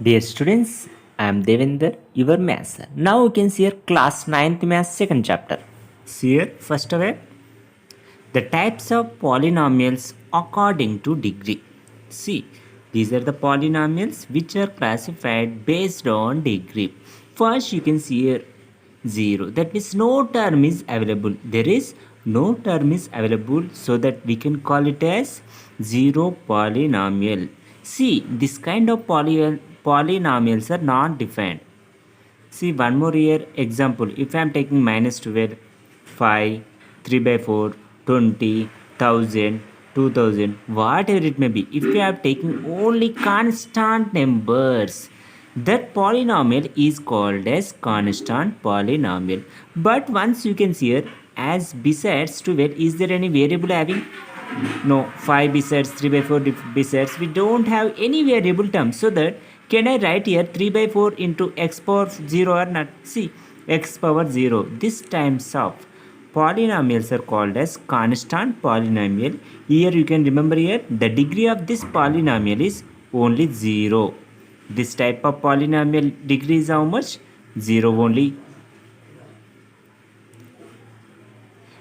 Dear students, I am Devender, your maths. Now you can see here class 9th maths second chapter. See here, first of all, the types of polynomials according to degree. See, these are the polynomials which are classified based on degree. First, you can see here 0. That means no term is available. There is no term is available, so that we can call it as 0 polynomial. See, this kind of polynomials are not defined. See, one more here example. If I am taking minus 12, 5, 3 by 4, 20, 1000, 2000, whatever it may be, if you are taking only constant numbers, that polynomial is called as constant polynomial. But once you can see here, as besides 12, is there any variable having? No, 5 besides 3 by 4 besides, we don't have any variable term, so that can I write here 3 by 4 into x power 0 or not? See, x power 0, this times of polynomials are called as constant polynomial. Here you can remember here the degree of this polynomial is only 0. This type of polynomial degree is how much? 0 only.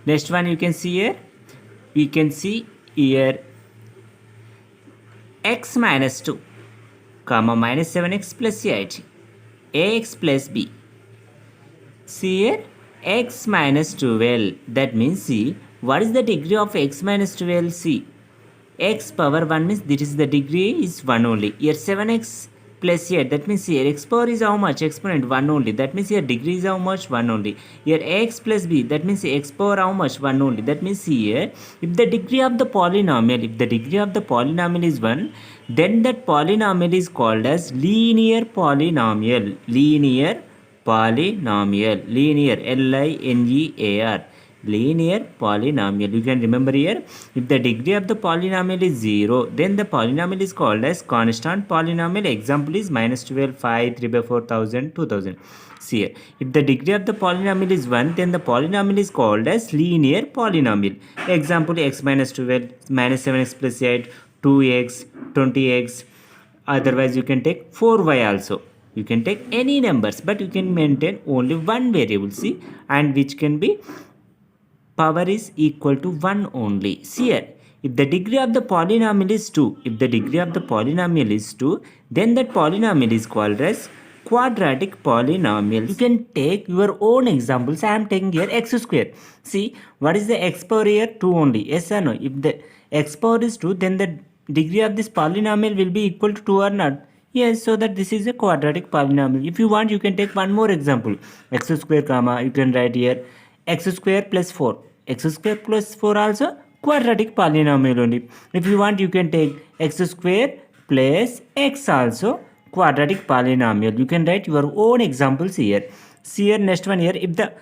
Next one you can see here, we can see here x minus 2 comma minus 7x plus 8 ax plus b. See here x minus 12, that means see what is the degree of x minus 12. See, x power 1 means this is the degree is 1 only. Here 7x plus 8, that means here x power is how much? Exponent 1 only, that means here degree is how much? 1 only. Here x plus b, that means x power how much? 1 only, that means here if the degree of the polynomial, if the degree of the polynomial is 1, then that polynomial is called as linear polynomial. Linear polynomial, linear, L-I-N-E-A-R, linear polynomial. You can remember here, if the degree of the polynomial is 0, then the polynomial is called as constant polynomial. Example is minus 12, 5, 3 by 4, 1000, 2000. See here, if the degree of the polynomial is 1, then the polynomial is called as linear polynomial. Example, x minus 12, minus 7x plus 8, 2x, 20x. Otherwise you can take 4y also. You can take any numbers, but you can maintain only one variable, see, and which can be power is equal to 1 only. See here, if the degree of the polynomial is 2, if the degree of the polynomial is 2, then that polynomial is called as quadratic polynomial. You can take your own examples. I am taking here x square. See, what is the x power here? 2 only. Yes or no? If the x power is 2, then the degree of this polynomial will be equal to 2 or not? Yes, so that this is a quadratic polynomial. If you want, you can take one more example. X square comma, you can write here x square plus 4. X square plus 4 also quadratic polynomial only. If you want, you can take x square plus x also quadratic polynomial. You can write your own examples here. See here, next one here, if the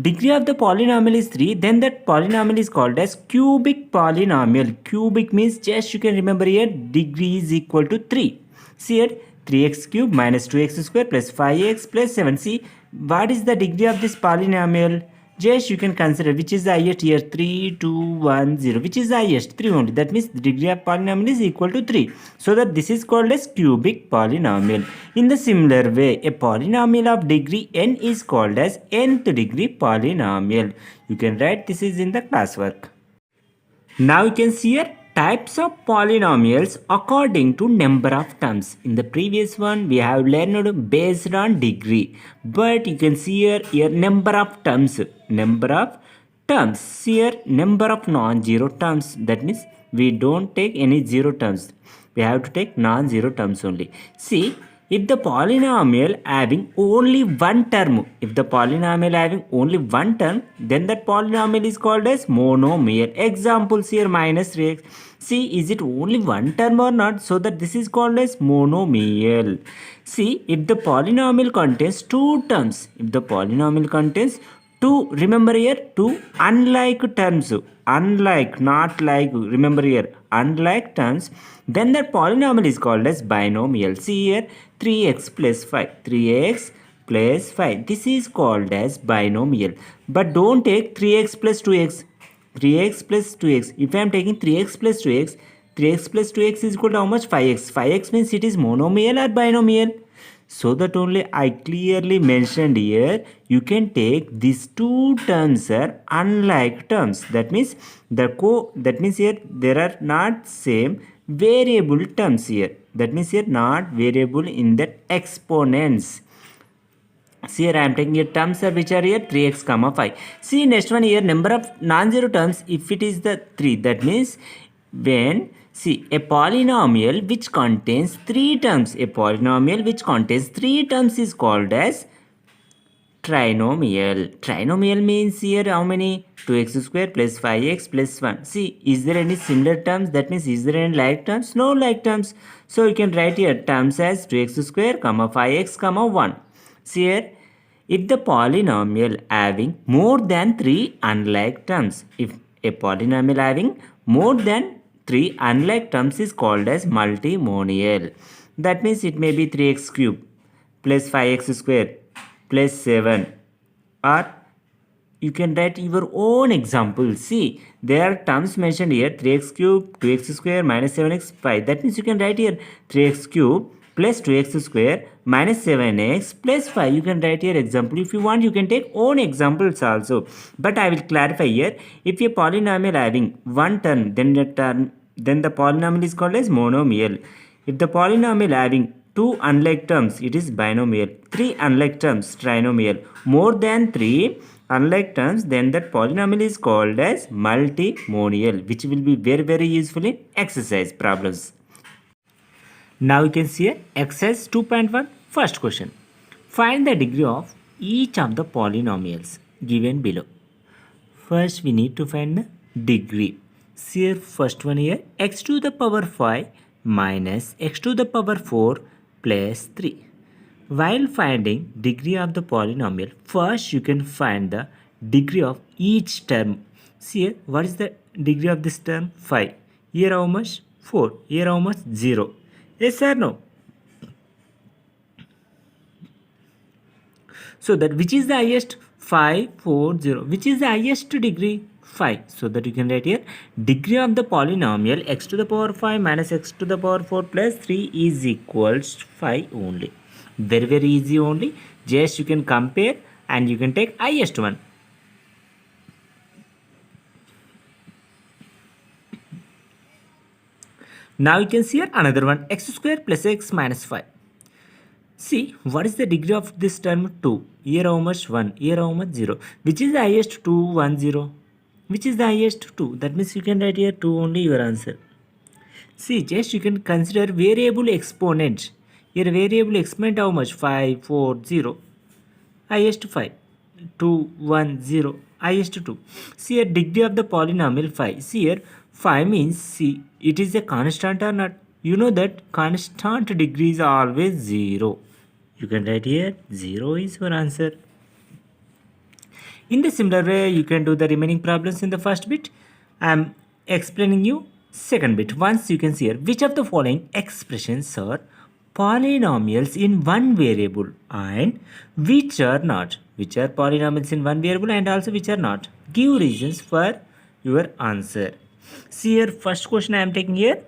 degree of the polynomial is 3, then that polynomial is called as cubic polynomial. Cubic means, just you can remember here, degree is equal to 3. See here, 3x cube minus 2x square plus 5x plus 7. See, what is the degree of this polynomial? Just you can consider which is the highest here. 3, 2, 1, 0. Which is the highest? 3 only. That means the degree of polynomial is equal to 3. So that this is called as cubic polynomial. In the similar way, a polynomial of degree n is called as nth degree polynomial. You can write this is in the classwork. Now you can see here types of polynomials according to number of terms. In the previous one we have learned based on degree, but you can see here number of terms. Number of terms. See here number of non-zero terms. That means we don't take any zero terms. We have to take non-zero terms only. See, if the polynomial having only one term, if the polynomial having only one term, then that polynomial is called as monomial. Examples here minus 3x. See, is it only one term or not? So that this is called as monomial. See, if the polynomial contains two terms, if the polynomial contains two, remember here, two unlike terms, unlike, not like, remember here, unlike terms, then that polynomial is called as binomial. See here, 3x plus 5, 3x plus 5, this is called as binomial. But don't take 3x plus 2x, 3x plus 2x. If I am taking 3x plus 2x, 3x plus 2x is equal to how much? 5x. 5x means it is monomial or binomial. So that only I clearly mentioned here, you can take these two terms are unlike terms. That means here there are not same variable terms here. That means here not variable in that exponents. See here I am taking here terms are which are here 3x comma 5. See next one here, number of non-zero terms, if it is the 3, that means when a polynomial which contains 3 terms, a polynomial which contains 3 terms is called as trinomial. Trinomial means here how many? 2x square plus 5x plus 1. See, is there any similar terms? That means is there any like terms? No like terms. So you can write here terms as 2x square comma 5x comma 1. See here, if the polynomial having more than 3 unlike terms, if a polynomial having more than 3 unlike terms is called as multimonial. That means it may be 3x cube plus 5x square plus 7, or you can write your own example. See, there are terms mentioned here 3x cube, 2x square minus 7x 5. That means you can write here 3x cube plus 2x square minus 7x plus 5. You can write here example. If you want, you can take own examples also. But I will clarify here. If a polynomial having one term, then the polynomial is called as monomial. If the polynomial having 2 unlike terms, it is binomial. 3 unlike terms, trinomial. More than 3 unlike terms, then that polynomial is called as multimonial, which will be very, very useful in exercise problems. Now you can see exercise 2.1. First question. Find the degree of each of the polynomials given below. First we need to find the degree. See here, first one here, x to the power 5 minus x to the power 4 plus 3. While finding degree of the polynomial, first you can find the degree of each term. See here, what is the degree of this term? 5. Here how much? 4. Here how much? 0. Yes or no? So that which is the highest? 5, 4, 0. Which is the highest degree? 5. So that you can write here degree of the polynomial x to the power 5 minus x to the power 4 plus 3 is equals to 5 only. Very, very easy only. Just you can compare and you can take highest one. Now you can see here another one, x square plus x minus 5. See, what is the degree of this term? 2. Here how much? 1. Here how much? 0. Which is the highest? 2, 1, 0. Which is the highest? 2. That means you can write here 2 only your answer. See, just you can consider variable exponent. Here variable exponent how much? 5, 4, 0. Highest 5. 2, 1, 0. Highest 2. See here degree of the polynomial 5. See here 5 means, see, it is a constant or not? You know that constant degree is always 0. You can write here 0 is your answer. In the similar way, you can do the remaining problems in the first bit. I am explaining you second bit. Once you can see here, which of the following expressions are polynomials in one variable and which are not? Which are polynomials in one variable and also which are not? Give reasons for your answer. See here, first question I am taking here.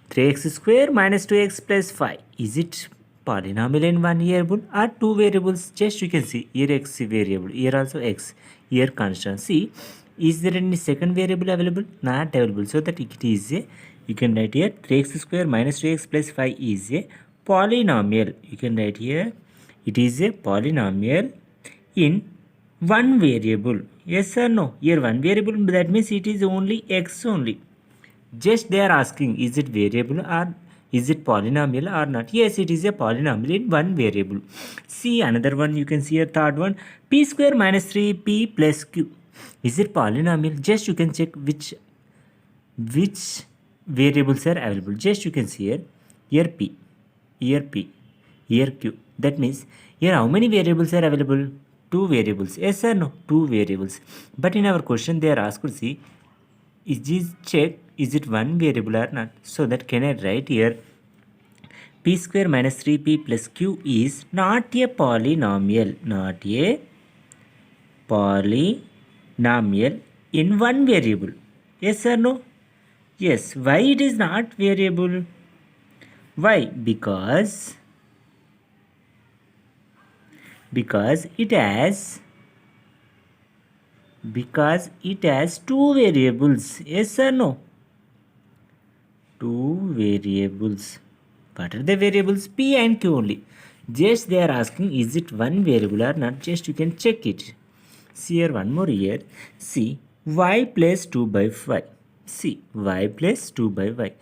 3x square minus 2x plus 5. Is it polynomial in one variable or two variables? Just you can see here x variable, here also x, here constant. See, is there any second variable available? Not available. So that it is a, you can write here 3x square minus 2x plus 5 is a polynomial. You can write here it is a polynomial in one variable. Yes or no? Here one variable, that means it is only x only. Just they are asking, is it variable or is it polynomial or not? Yes, it is a polynomial in one variable. See another one, you can see a third one, p square minus 3p plus q. Is it polynomial? Just you can check which variables are available. Just you can see here p, here p, here q. That means here how many variables are available? Two variables. Yes or no? Two variables. But in our question they are asked, see, is it one variable or not? So that can I write here p square minus 3p plus q is not a polynomial. Not a polynomial in one variable. Yes or no? Yes, why it is not variable? Why? Because it has two variables. Yes or no? Two variables. What are the variables? P and Q only. Just they are asking, is it one variable or not? Just you can check it. See here, one more here. See, y plus 2 by 5. See, y plus 2 by y.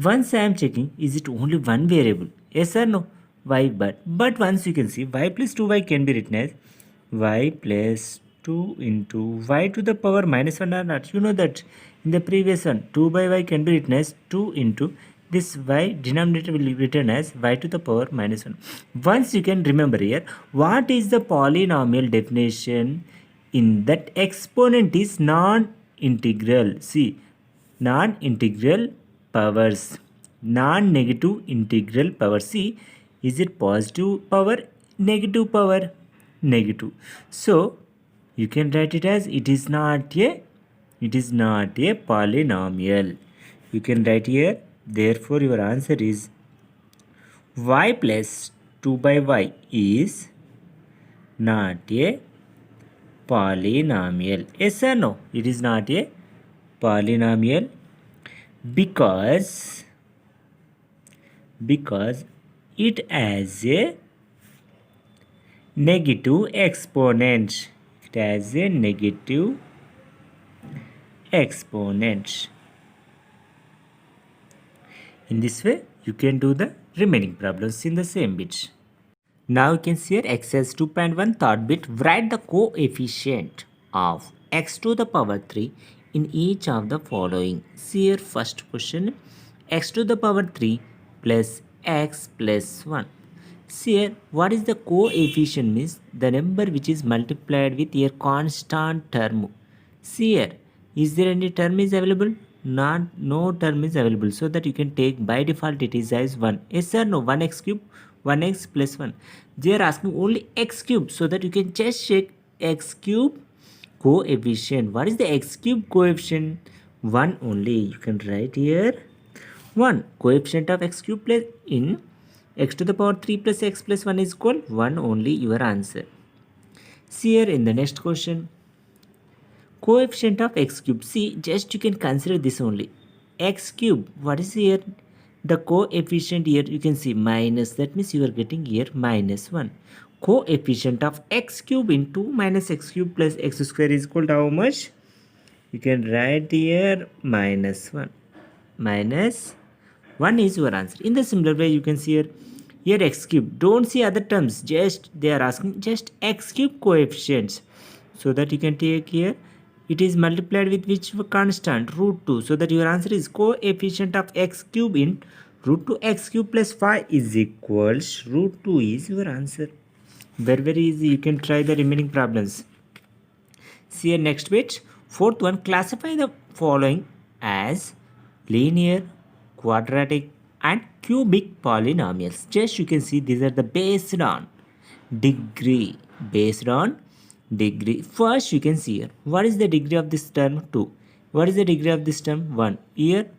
Once I am checking, is it only one variable? Yes or no? Y, but once you can see, y plus 2y can be written as y plus 2 into y to the power minus 1 or not. You know that in the previous one, 2 by y can be written as 2 into this y denominator will be written as y to the power minus 1. Once you can remember here, what is the polynomial definition? In that exponent is non-integral. See, non-integral powers, non-negative integral power. See, is it positive power, negative power? Negative. So you can write it as it is not a polynomial. You can write here, therefore your answer is y plus 2 by y is not a polynomial. Yes or no? It is not a polynomial because it has a negative exponent. It has a negative exponent. In this way, you can do the remaining problems in the same bit. Now you can see here exercise 2.1 third bit. Write the coefficient of x to the power 3 in each of the following. See here first question, x to the power 3 plus x plus 1. See here, what is the coefficient? Means the number which is multiplied with a constant term. See here, is there any term is available? No term is available, so that you can take by default it is as 1. Yes or no? 1x cube, 1x plus 1. They are asking only x cube, so that you can just check x cube coefficient. What is the x cube coefficient? 1 only. You can write here 1. Coefficient of x cube plus in x to the power 3 plus x plus 1 is equal 1 only, your answer. See here in the next question, coefficient of x cube. See, just you can consider this only. X cube, what is here? The coefficient here you can see minus, that means you are getting here minus 1. Coefficient of x cube into minus x cube plus x square is equal to how much? You can write here minus 1. Minus 1 is your answer. In the similar way, you can see here x cube. Don't see other terms. Just they are asking just x cube coefficients. So that you can take here. It is multiplied with which constant? Root 2. So that your answer is coefficient of x cube in root 2 x cube plus 5 is equals root 2 is your answer. Very easy. You can try the remaining problems. See here next bit. Fourth one, classify the following as linear, quadratic and cubic polynomials. Just you can see these are the based on degree. First you can see here, what is the degree of this term? 2. What is the degree of this term? 1. Here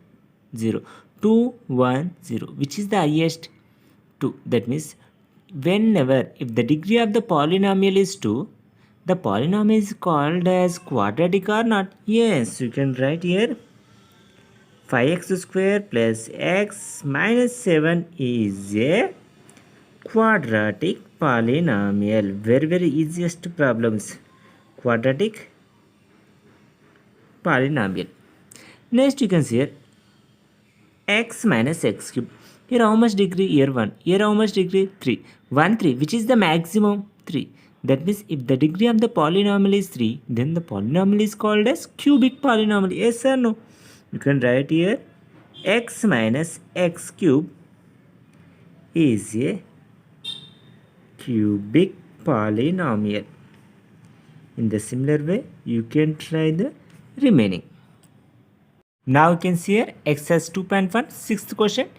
0. 2 1 0. Which is the highest? 2. That means whenever if the degree of the polynomial is 2, the polynomial is called as quadratic or not? Yes, you can write here 5x square plus x minus 7 is a quadratic polynomial. Very easiest problems. Quadratic polynomial. Next you can see here x minus x cube. Here how much degree? Here 1. Here how much degree? 3. 1 3. Which is the maximum? 3. That means if the degree of the polynomial is 3, then the polynomial is called as cubic polynomial. Yes or no? You can write here x minus x cube is a cubic polynomial. In the similar way, you can try the remaining. Now you can see here exercise 2.1 sixth question.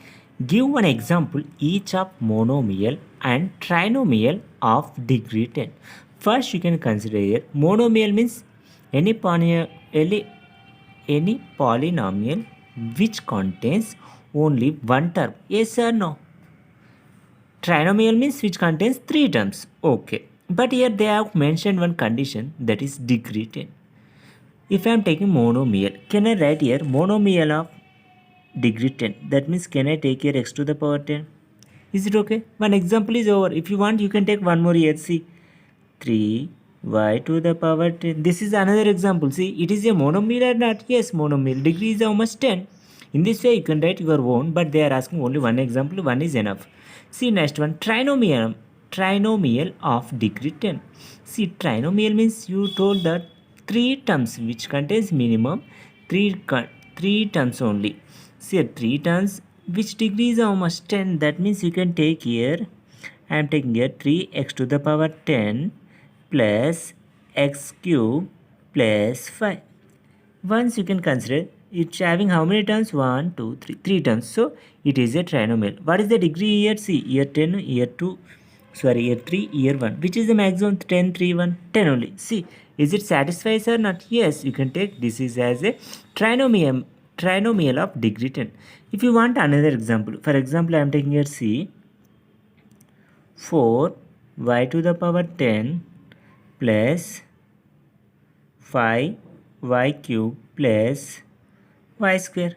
Give one example each of monomial and trinomial of degree 10. First you can consider here monomial means any polynomial which contains only one term. Yes or no? Trinomial means which contains three terms. Okay. But here they have mentioned one condition, that is degree 10. If I am taking monomial, can I write here monomial of degree 10? That means can I take here x to the power 10? Is it okay? One example is over. If you want, you can take one more here. See, 3y to the power 10. This is another example. See, it is a monomial or not? Yes, monomial. Degree is how much? 10. In this way, you can write your own, but they are asking only one example. One is enough. See, next one, trinomial. Trinomial of degree 10. See, trinomial means you told that three terms which contains minimum three terms only. See, three terms which degree is how much? 10. That means you can take here, I am taking here 3x to the power 10 plus x cube plus 5. Once you can consider it's having how many terms? 1, 2, 3. 3 terms. So it is a trinomial. What is the degree here? See, here 10, here 2, sorry, here 3, here 1. Which is the maximum? 10, 3, 1, 10 only. See, is it satisfies or not? Yes, you can take this is as a trinomial of degree 10. If you want another example, for example, I am taking here C, 4y to the power 10 plus 5y cube plus y square.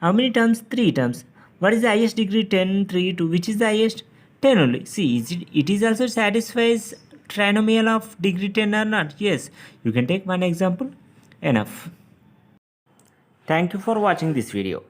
How many terms? 3 terms. What is the highest degree? 10, 3, 2. Which is the highest? 10 only. See, it is also satisfies trinomial of degree 10 or not? Yes. You can take one example. Enough. Thank you for watching this video.